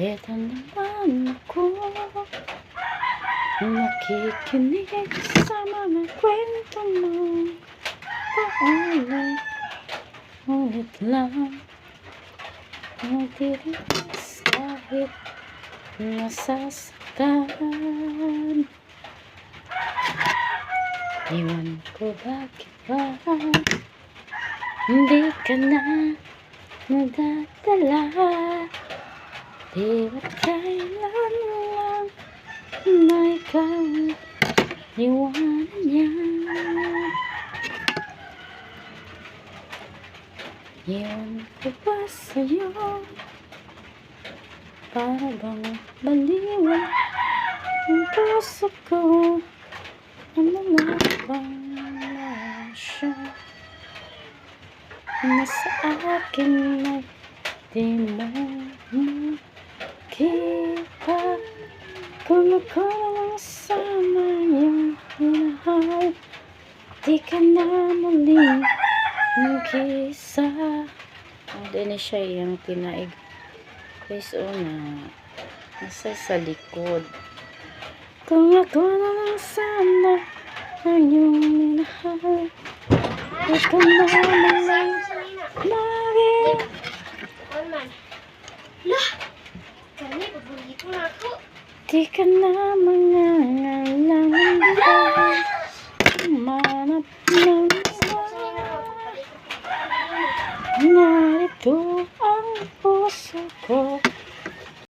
Teta naman ako, nakikinig sa mga kwento mo. Paulit lang, magtitiis kahit nasasaktan. Iwan ko bakit ba hindi ka na nadadala. Di ba't kailan lang na ikaw iwanan niya. Iwan ko ba sa'yo para bang baliwan ang puso ko. Ano nga bang siya na sa akin ay di mo makita. Kung ako lang sama yung minahal, di ka na muling mag-isa. Hindi na siya yung tinaig. Guys, una nasa sa likod. Kung ako na lang sana ang iyong minahal, di ka na muling mag-isa. Di ka na mangangailangan ba umanap ng